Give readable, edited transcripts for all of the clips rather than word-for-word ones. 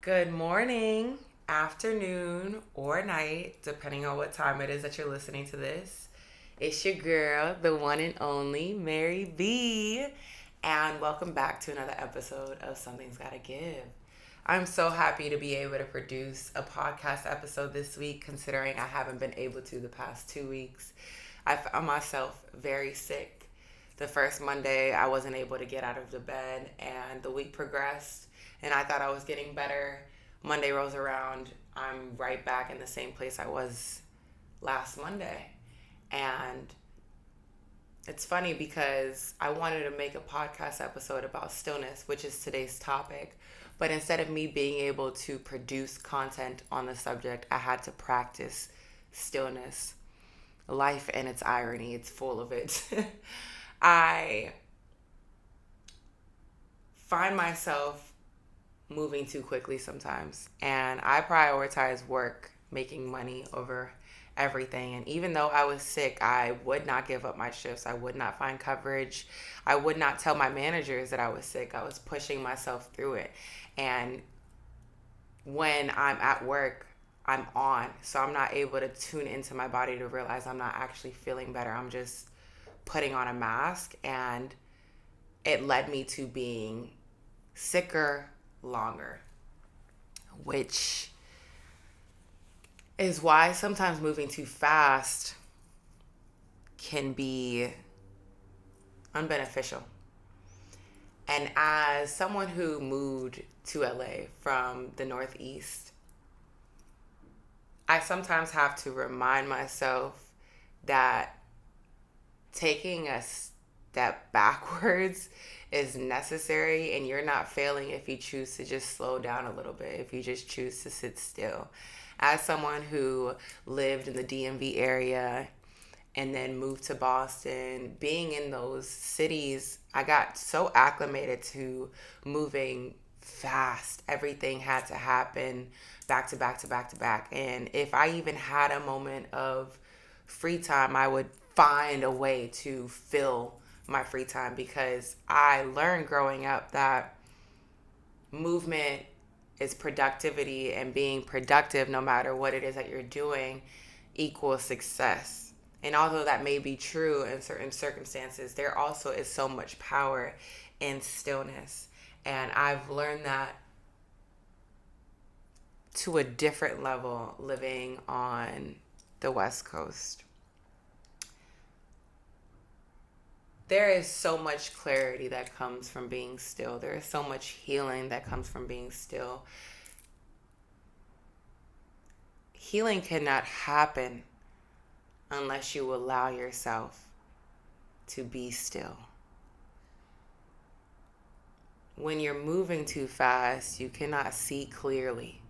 Good morning, afternoon, or night, depending on what time it is that you're listening to this. It's your girl, the one and only Mary B. And welcome back to another episode of Something's Gotta Give. I'm so happy to be able to produce a podcast episode this week, considering I haven't been able to the past 2 weeks. I found myself very sick. The first Monday, I wasn't able to get out of the bed, and the week progressed, and I thought I was getting better. Monday rolls around, I'm right back in the same place I was last Monday. And it's funny because I wanted to make a podcast episode about stillness, which is today's topic. But instead of me being able to produce content on the subject, I had to practice stillness. Life and its irony, it's full of it. I find myself moving too quickly sometimes, and I prioritize work, making money over everything. And even though I was sick, I would not give up my shifts. I would not find coverage. I would not tell my managers that I was sick. I was pushing myself through it. And when I'm at work, I'm on. So I'm not able to tune into my body to realize I'm not actually feeling better. I'm just putting on a mask, and it led me to being sicker longer, which is why sometimes moving too fast can be unbeneficial. And as someone who moved to LA from the Northeast, I sometimes have to remind myself that taking a step backwards is necessary, and you're not failing if you choose to just slow down a little bit, if you just choose to sit still. As someone who lived in the DMV area and then moved to Boston, being in those cities, I got so acclimated to moving fast. Everything had to happen back to back to back to back. And if I even had a moment of free time, I would find a way to fill my free time, because I learned growing up that movement is productivity, and being productive, no matter what it is that you're doing, equals success. And although that may be true in certain circumstances, there also is so much power in stillness. And I've learned that to a different level living on the West Coast. There is so much clarity that comes from being still. There is so much healing that comes from being still. Healing cannot happen unless you allow yourself to be still. When you're moving too fast, you cannot see clearly.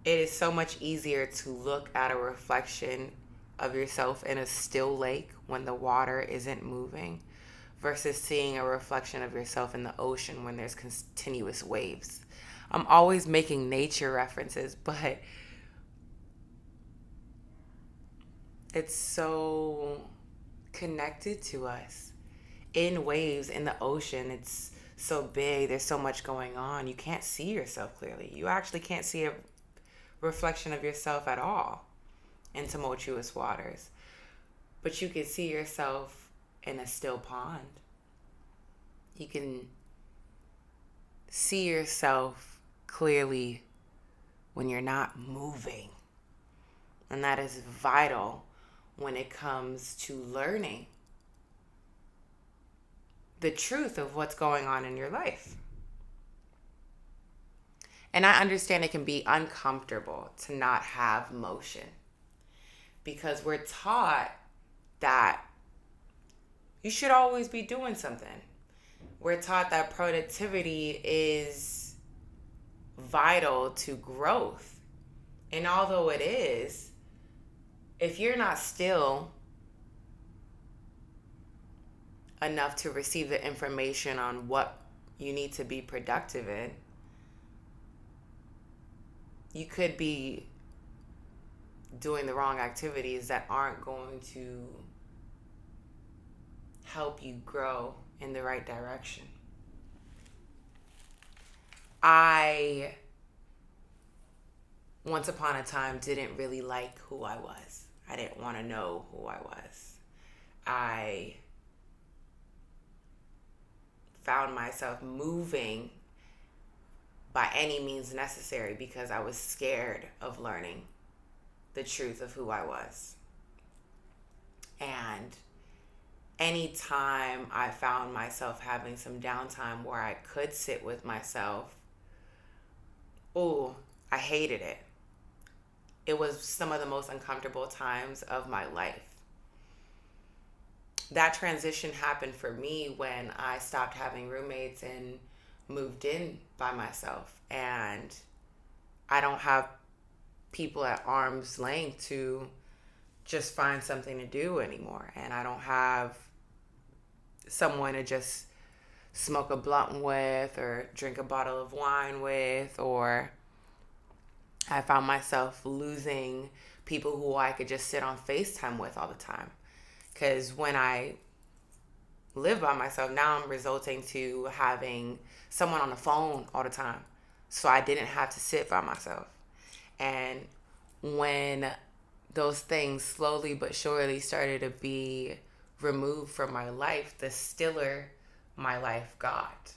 It is so much easier to look at a reflection of yourself in a still lake when the water isn't moving, versus seeing a reflection of yourself in the ocean when there's continuous waves. I'm always making nature references, but it's so connected to us. In waves, in the ocean, it's so big, there's so much going on. You can't see yourself clearly. You actually can't see a reflection of yourself at all in tumultuous waters. But you can see yourself in a still pond. You can see yourself clearly when you're not moving. And that is vital when it comes to learning the truth of what's going on in your life. And I understand it can be uncomfortable to not have motion, because we're taught that you should always be doing something. We're taught that productivity is vital to growth. And although it is, if you're not still enough to receive the information on what you need to be productive in, you could be doing the wrong activities that aren't going to help you grow in the right direction. I, once upon a time, didn't really like who I was. I didn't want to know who I was. I found myself moving by any means necessary because I was scared of learning the truth of who I was. And anytime I found myself having some downtime where I could sit with myself, I hated it. It was some of the most uncomfortable times of my life. That transition happened for me when I stopped having roommates and moved in by myself. And I don't have people at arm's length to just find something to do anymore. And I don't have someone to just smoke a blunt with or drink a bottle of wine with, or I found myself losing people who I could just sit on FaceTime with all the time. Because when I live by myself, now I'm resulting to having someone on the phone all the time. So I didn't have to sit by myself. And when those things slowly but surely started to be removed from my life, the stiller my life got.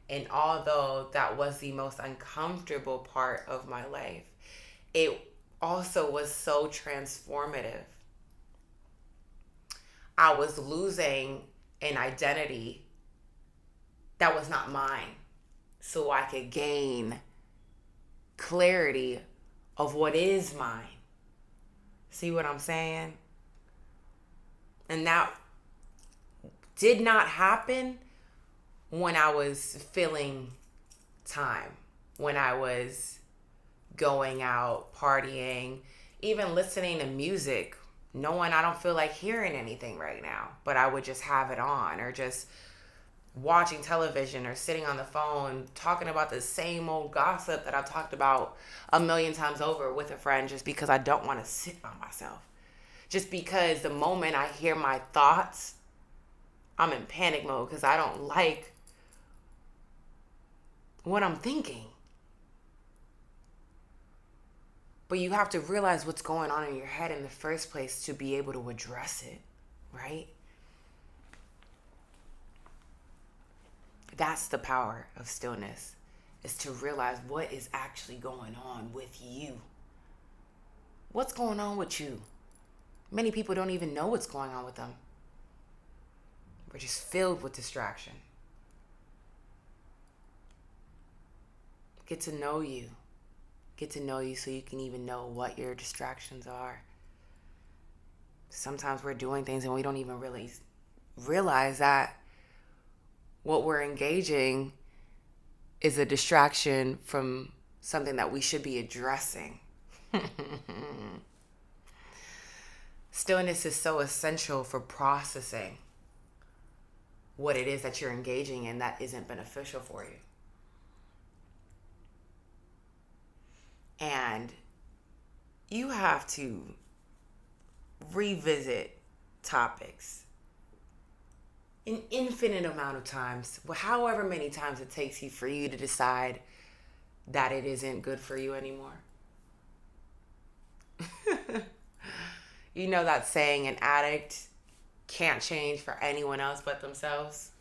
And although that was the most uncomfortable part of my life, it also was so transformative. I was losing an identity that was not mine, so I could gain clarity of what is mine. See what I'm saying? And that did not happen when I was filling time, when I was going out, partying, even listening to music, knowing I don't feel like hearing anything right now, but I would just have it on, or just watching television or sitting on the phone talking about the same old gossip that I've talked about a million times over with a friend, just because I don't want to sit by myself. Just because the moment I hear my thoughts, I'm in panic mode because I don't like what I'm thinking. But you have to realize what's going on in your head in the first place to be able to address it, right? That's the power of stillness, is to realize what is actually going on with you. What's going on with you? Many people don't even know what's going on with them. We're just filled with distraction. Get to know you. Get to know you so you can even know what your distractions are. Sometimes we're doing things and we don't even really realize that what we're engaging is a distraction from something that we should be addressing. Stillness is so essential for processing what it is that you're engaging in that isn't beneficial for you. And you have to revisit topics an infinite amount of times, however many times it takes you for you to decide that it isn't good for you anymore. You know that saying, an addict can't change for anyone else but themselves?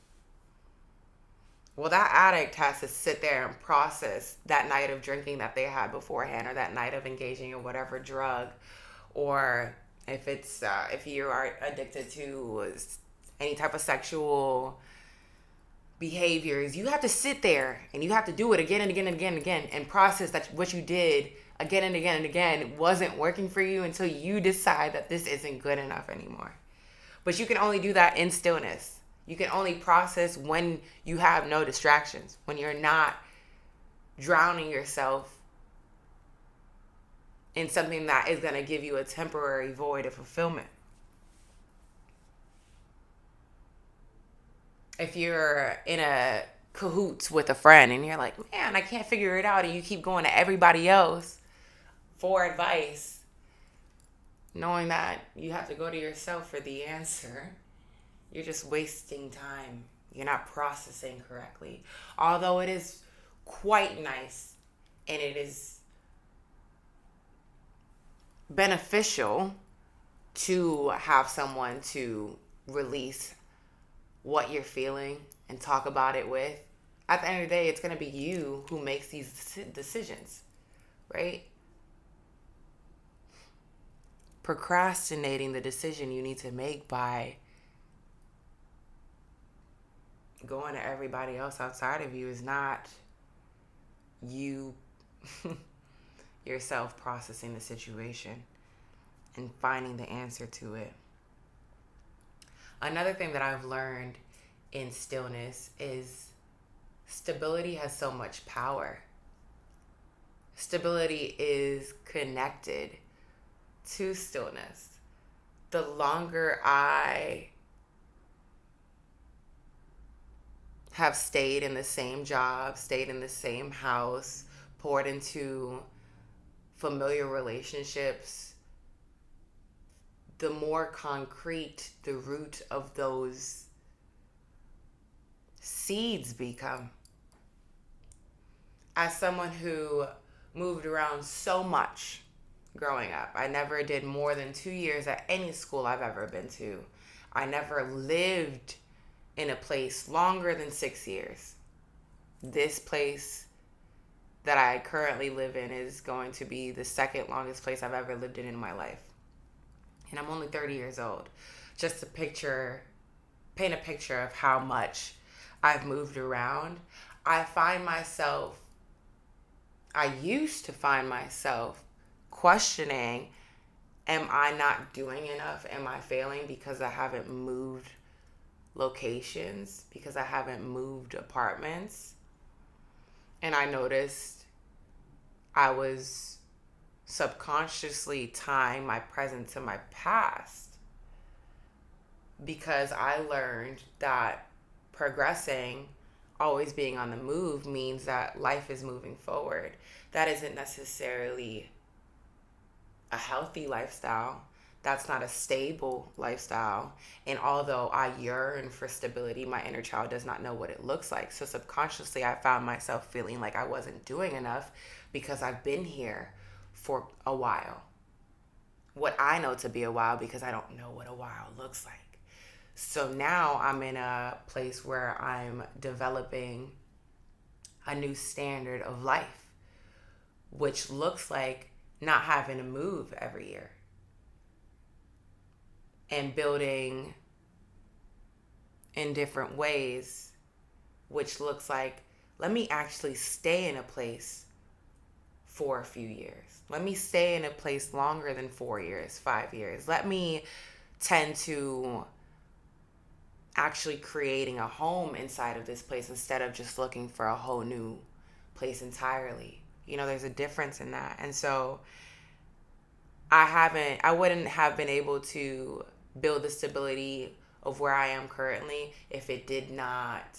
Well, that addict has to sit there and process that night of drinking that they had beforehand, or that night of engaging in whatever drug, or if you are addicted to any type of sexual behaviors, you have to sit there and you have to do it again and again and again and again, and process that what you did again and again and again wasn't working for you until you decide that this isn't good enough anymore. But you can only do that in stillness. You can only process when you have no distractions, when you're not drowning yourself in something that is going to give you a temporary void of fulfillment. If you're in a cahoots with a friend and you're like, man, I can't figure it out, and you keep going to everybody else for advice, knowing that you have to go to yourself for the answer, you're just wasting time. You're not processing correctly. Although it is quite nice, and it is beneficial to have someone to release what you're feeling and talk about it with. At the end of the day, it's going to be you who makes these decisions, right? Procrastinating the decision you need to make by going to everybody else outside of you is not you yourself processing the situation and finding the answer to it. Another thing that I've learned in stillness is stability has so much power. Stability is connected to stillness. The longer I have stayed in the same job, stayed in the same house, poured into familiar relationships, the more concrete the root of those seeds become. As someone who moved around so much growing up, I never did more than 2 years at any school I've ever been to. I never lived in a place longer than 6 years. This place that I currently live in is going to be the second longest place I've ever lived in my life. And I'm only 30 years old. Just to paint a picture of how much I've moved around. I used to find myself questioning, am I not doing enough? Am I failing because I haven't moved locations? Because I haven't moved apartments? And I noticed I was subconsciously tying my present to my past, because I learned that progressing, always being on the move, means that life is moving forward. That isn't necessarily a healthy lifestyle. That's not a stable lifestyle. And although I yearn for stability, my inner child does not know what it looks like. So subconsciously, I found myself feeling like I wasn't doing enough because I've been here for a while. What I know to be a while, because I don't know what a while looks like. So now I'm in a place where I'm developing a new standard of life, which looks like not having to move every year and building in different ways, which looks like, let me actually stay in a place for a few years. Let me stay in a place longer than 4 years, 5 years. Let me tend to actually creating a home inside of this place instead of just looking for a whole new place entirely. You know, there's a difference in that. And so I wouldn't have been able to build the stability of where I am currently if it did not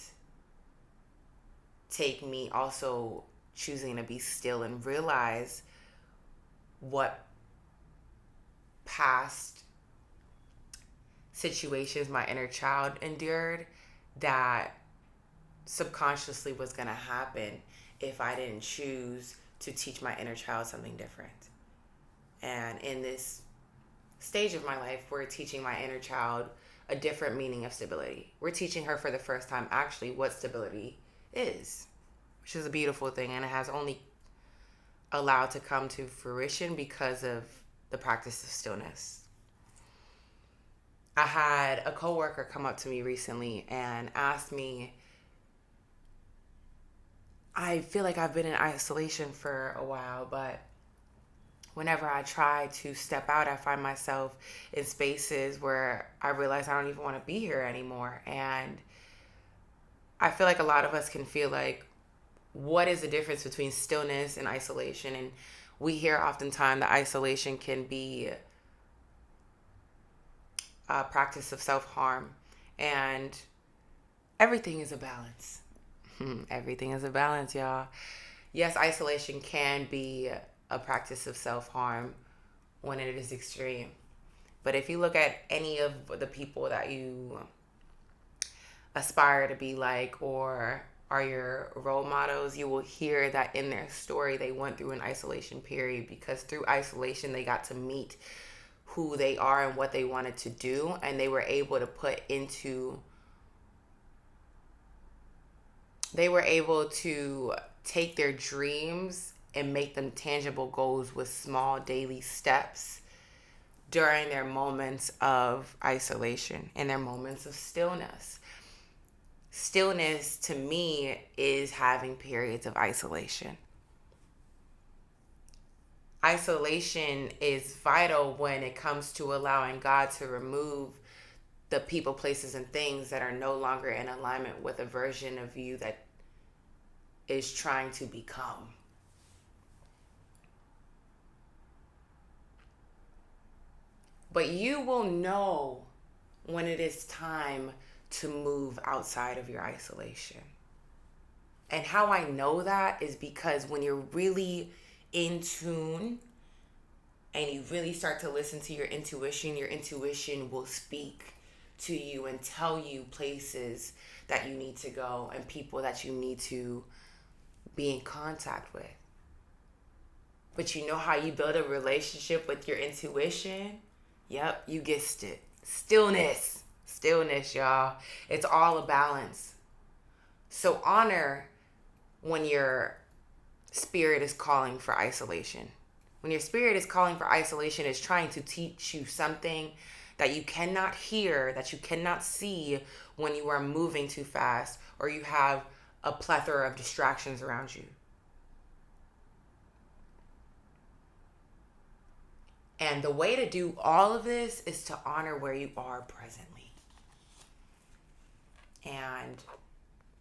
take me also choosing to be still and realize what past situations my inner child endured that subconsciously was going to happen if I didn't choose to teach my inner child something different. And in this stage of my life, we're teaching my inner child a different meaning of stability. We're teaching her for the first time actually what stability is, which is a beautiful thing, and it has only allowed to come to fruition because of the practice of stillness. I had a coworker come up to me recently and ask me, I feel like I've been in isolation for a while, but whenever I try to step out, I find myself in spaces where I realize I don't even want to be here anymore. And I feel like a lot of us can feel like, what is the difference between stillness and isolation? And we hear oftentimes that isolation can be a practice of self-harm. And everything is a balance. Everything is a balance, y'all. Yes, isolation can be a practice of self-harm when it is extreme. But if you look at any of the people that you aspire to be like, or are your role models, you will hear that in their story they went through an isolation period, because through isolation they got to meet who they are and what they wanted to do, and they were able to take their dreams and make them tangible goals with small daily steps during their moments of isolation and their moments of stillness. Stillness to me is having periods of isolation. Isolation is vital when it comes to allowing God to remove the people, places, and things that are no longer in alignment with a version of you that is trying to become. But you will know when it is time to move outside of your isolation. And how I know that is because when you're really in tune and you really start to listen to your intuition will speak to you and tell you places that you need to go and people that you need to be in contact with. But you know how you build a relationship with your intuition? Yep, you guessed it. Stillness. Stillness, y'all. It's all a balance. So honor when your spirit is calling for isolation. When your spirit is calling for isolation, it's trying to teach you something that you cannot hear, that you cannot see when you are moving too fast or you have a plethora of distractions around you. And the way to do all of this is to honor where you are presently. And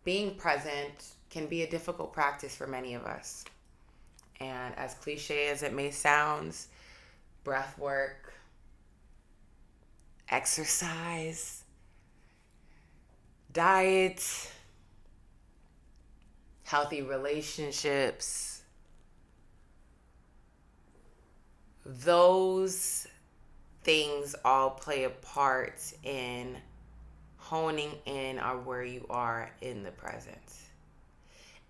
being present can be a difficult practice for many of us. And as cliche as it may sound, breath work, exercise, diet, healthy relationships, those things all play a part in honing in on where you are in the present.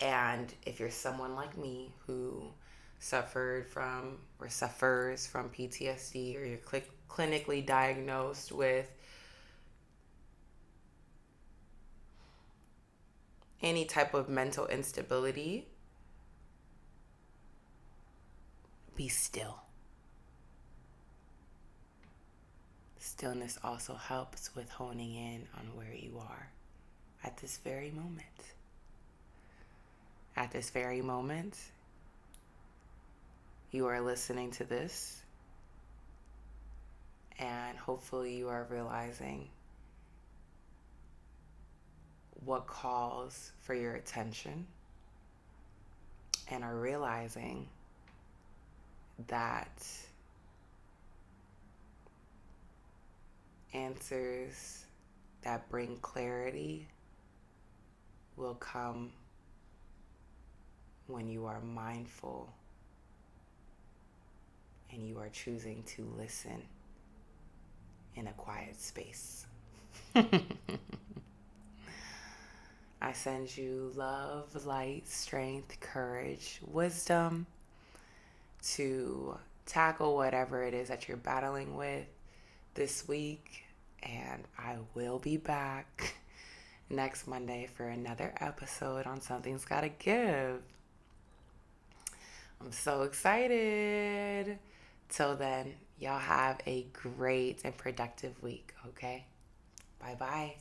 And if you're someone like me who suffers from PTSD, or you're clinically diagnosed with any type of mental instability, be still. Stillness also helps with honing in on where you are at this very moment. At this very moment, you are listening to this, and hopefully you are realizing what calls for your attention, and are realizing that answers that bring clarity will come when you are mindful and you are choosing to listen in a quiet space. I send you love, light, strength, courage, wisdom to tackle whatever it is that you're battling with this week. And I will be back next Monday for another episode on Something's Gotta Give. I'm so excited. Till then, y'all have a great and productive week, okay? Bye-bye.